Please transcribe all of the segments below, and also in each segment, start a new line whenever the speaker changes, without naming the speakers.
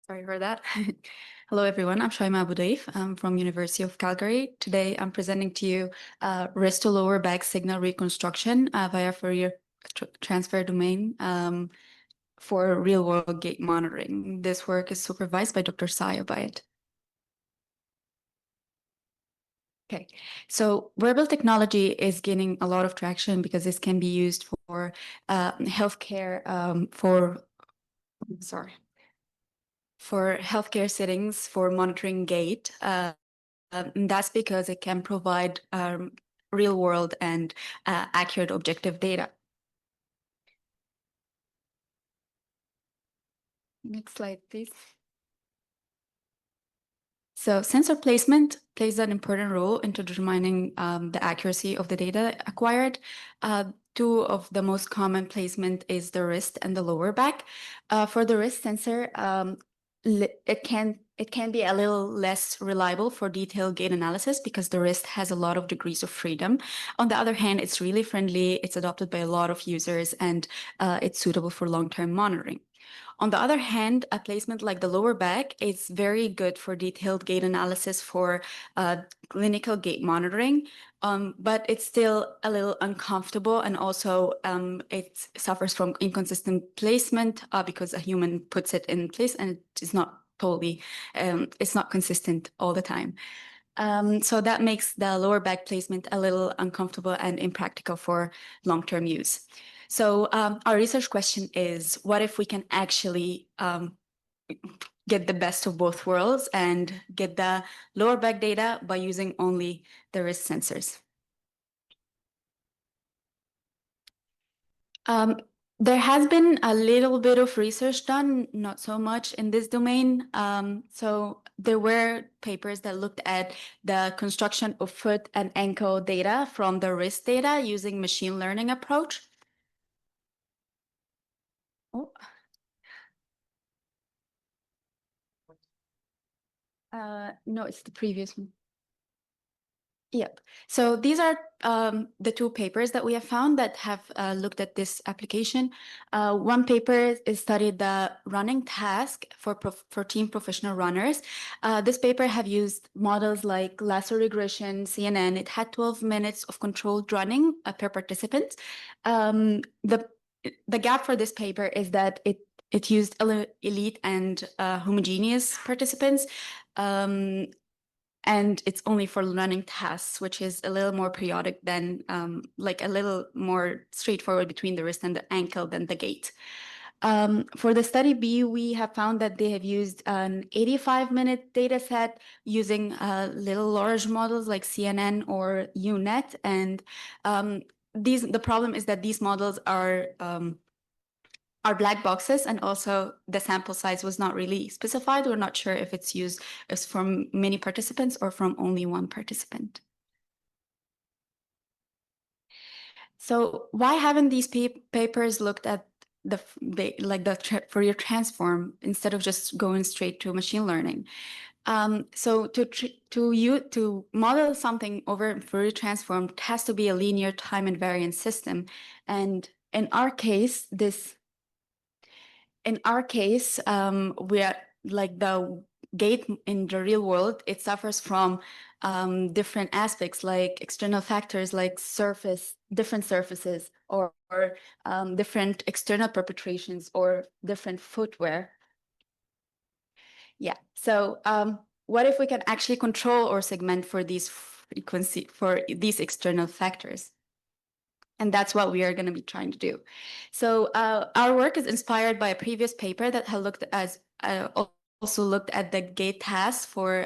Sorry for that. Hello, everyone. I'm Shimaa Aboudeif. I'm from University of Calgary. Today, I'm presenting to you wrist to lower back signal reconstruction via Fourier transfer domain for real-world gait monitoring. This work is supervised by Dr. Sayeh Bayat. Okay, so wearable technology is gaining a lot of traction because this can be used for healthcare for healthcare settings for monitoring gait. And that's because it can provide real world and accurate objective data. Next slide, please. So sensor placement plays an important role in determining the accuracy of the data acquired. Two of the most common placement is the wrist and the lower back. For the wrist sensor, it can be a little less reliable for detailed gait analysis because the wrist has a lot of degrees of freedom. On the other hand, it's really friendly, it's adopted by a lot of users, and it's suitable for long-term monitoring. On the other hand, a placement like the lower back is very good for detailed gait analysis for clinical gait monitoring, but it's still a little uncomfortable, and also it suffers from inconsistent placement because a human puts it in place and it is not totally, it's not consistent all the time. So that makes the lower back placement a little uncomfortable and impractical for long-term use. So our research question is, what if we can actually get the best of both worlds and get the lower back data by using only the wrist sensors? There has been a little bit of research done, not so much in this domain. So there were papers that looked at the construction of foot and ankle data from the wrist data using machine learning approach. Oh. No, it's the previous one. Yep. So these are the two papers that we have found that have looked at this application. One paper is studied the running task for team professional runners. This paper have used models like lasso regression, CNN. It had 12 minutes of controlled running per participant. The gap for this paper is that it used elite and homogeneous participants. And it's only for running tasks, which is a little more periodic than, like a little more straightforward between the wrist and the ankle than the gait. For the study B, we have found that they have used an 85-minute data set using little large models like CNN or UNet. And the problem is that these models are black boxes, and also the sample size was not really specified. We're not sure if it's used as from many participants or from only one participant. So why haven't these papers looked at the Fourier transform instead of just going straight to machine learning? So to model something over Fourier transform, it has to be a linear time invariant system, and in our case, we are like the gait in the real world, it suffers from different aspects like external factors like different surfaces or different external perpetrations or different footwear. Yeah, so what if we can actually control or segment for these external factors? And that's what we are going to be trying to do. So our work is inspired by a previous paper that had also looked at the gait task for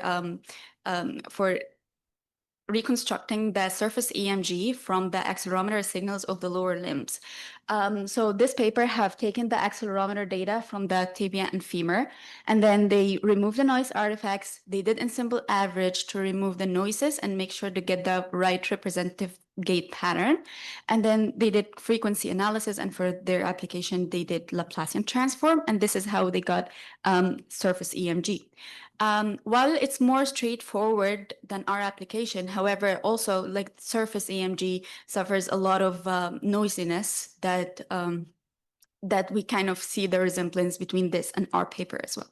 reconstructing the surface EMG from the accelerometer signals of the lower limbs. So this paper have taken the accelerometer data from the tibia and femur, and then they removed the noise artifacts. They did ensemble average to remove the noises and make sure to get the right representative gait pattern. And then they did frequency analysis, and for their application, they did Laplacian transform, and this is how they got surface EMG. While it's more straightforward than our application, however, also like surface EMG suffers a lot of noisiness that we kind of see the resemblance between this and our paper as well.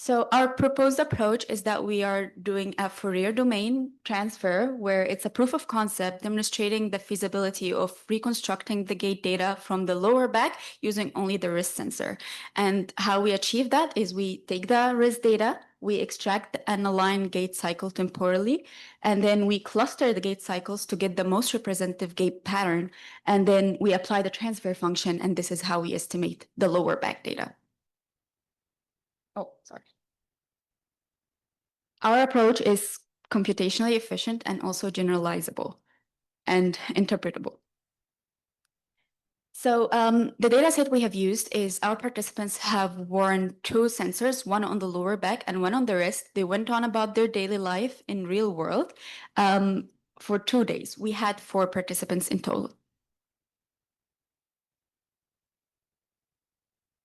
So our proposed approach is that we are doing a Fourier domain transfer where it's a proof of concept demonstrating the feasibility of reconstructing the gait data from the lower back using only the wrist sensor. And how we achieve that is we take the wrist data, we extract and align gait cycle temporally, and then we cluster the gait cycles to get the most representative gait pattern. And then we apply the transfer function, and this is how we estimate the lower back data. Oh, sorry. Our approach is computationally efficient and also generalizable and interpretable. So the data set we have used is our participants have worn two sensors, one on the lower back and one on the wrist. They went on about their daily life in real world for 2 days. We had 4 participants in total.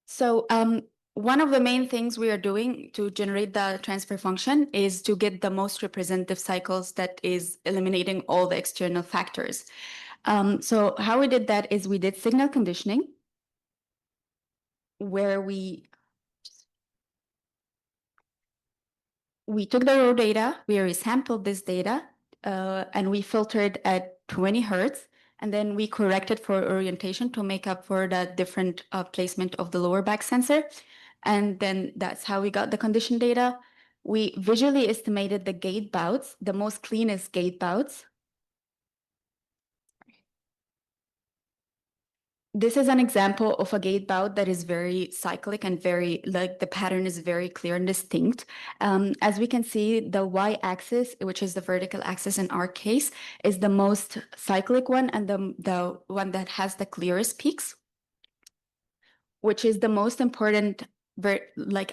So one of the main things we are doing to generate the transfer function is to get the most representative cycles that is eliminating all the external factors. So how we did that is we did signal conditioning, where we took the raw data, we resampled this data, and we filtered at 20 hertz. And then we corrected for orientation to make up for the different placement of the lower back sensor. And then that's how we got the condition data. We visually estimated the gait bouts, the most cleanest gait bouts. This is an example of a gait bout that is very cyclic and very, like, the pattern is very clear and distinct. As we can see, the y-axis, which is the vertical axis in our case, is the most cyclic one and the one that has the clearest peaks, which is the most important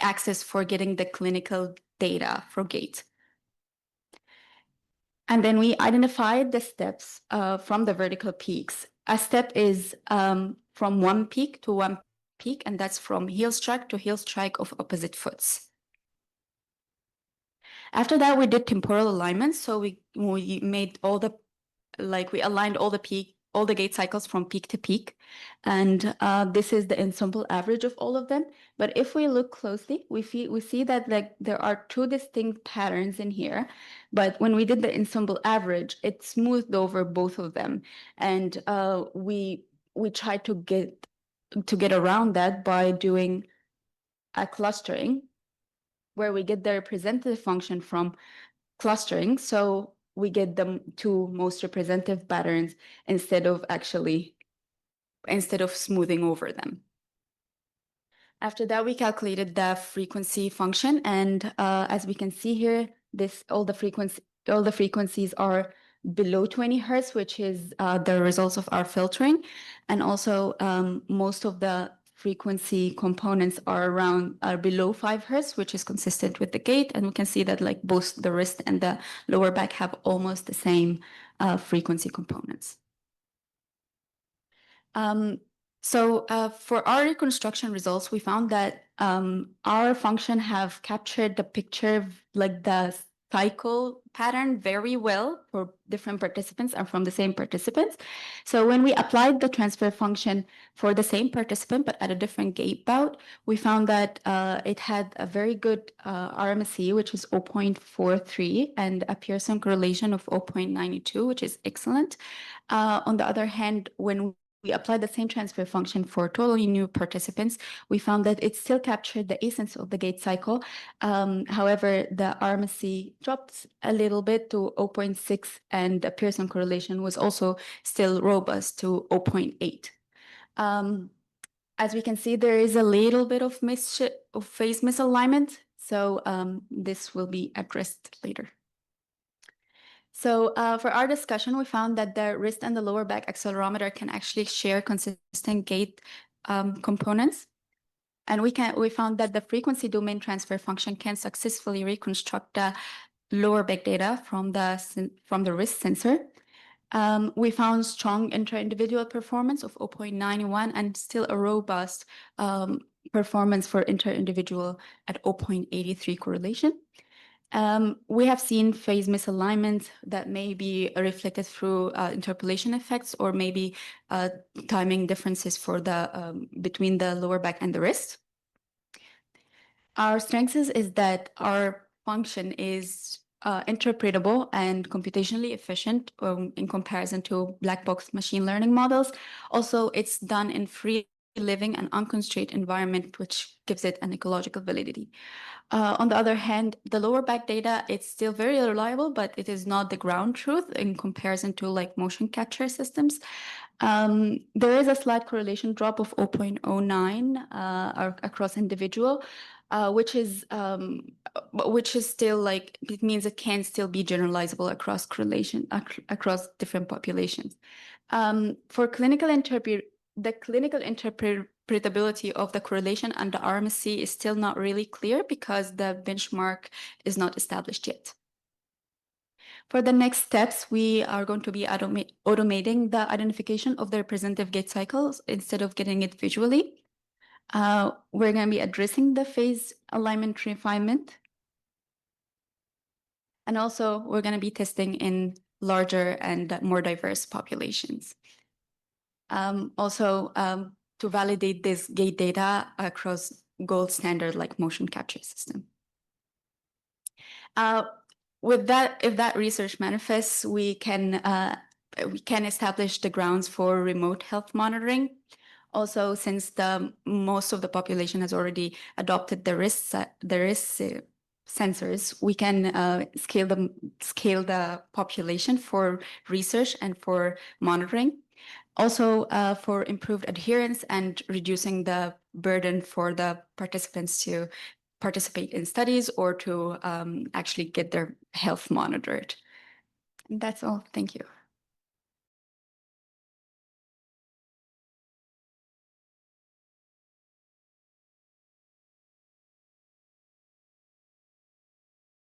axis for getting the clinical data for gait. And then we identified the steps from the vertical peaks. A step is from one peak to one peak, and that's from heel strike to heel strike of opposite foots. After that, we did temporal alignment. So we made all the, we aligned all the gait cycles from peak to peak. And this is the ensemble average of all of them. But if we look closely, we see that there are 2 distinct patterns in here. But when we did the ensemble average, it smoothed over both of them. And we tried to get around that by doing a clustering, where we get the representative function from clustering. So we get the 2 most representative patterns instead of smoothing over them. After that, we calculated the frequency function, and as we can see here, all the frequencies are below 20 hertz, which is the results of our filtering, and also most of the frequency components are below 5 hertz, which is consistent with the gait, and we can see that both the wrist and the lower back have almost the same frequency components. So for our reconstruction results, we found that our function have captured the picture, the cycle pattern very well for different participants and from the same participants. So when we applied the transfer function for the same participant but at a different gait bout, we found that it had a very good RMSE, which is 0.43, and a Pearson correlation of 0.92, which is excellent. On the other hand, when we applied the same transfer function for totally new participants, we found that it still captured the essence of the gait cycle. However, the RMSE dropped a little bit to 0.6, and the Pearson correlation was also still robust to 0.8. As we can see, there is a little bit of phase misalignment, so this will be addressed later. So for our discussion, we found that the wrist and the lower back accelerometer can actually share consistent gait components. And we found that the frequency domain transfer function can successfully reconstruct the lower back data from the wrist sensor. We found strong inter-individual performance of 0.91 and still a robust performance for inter-individual at 0.83 correlation. We have seen phase misalignment that may be reflected through interpolation effects or maybe timing differences for between the lower back and the wrist. Our strengths is that our function is interpretable and computationally efficient in comparison to black box machine learning models. Also, it's done in free living and unconstrained environment, which gives it an ecological validity. On the other hand, the lower back data, it's still very reliable, but it is not the ground truth in comparison to like motion capture systems. There is a slight correlation drop of 0.09 across individual, which is still like, it means it can still be generalizable across across different populations. For the clinical interpretability of the correlation under RMSE is still not really clear because the benchmark is not established yet. For the next steps, we are going to be automating the identification of the representative gait cycles instead of getting it visually. We're going to be addressing the phase alignment refinement. And also, we're going to be testing in larger and more diverse populations. To validate this gait data across gold standard like motion capture system. With that, if that research manifests, we can establish the grounds for remote health monitoring. Also, since most of the population has already adopted the risk sensors, we can scale the population for research and for monitoring. Also, for improved adherence and reducing the burden for the participants to participate in studies or to actually get their health monitored. And that's all. Thank you.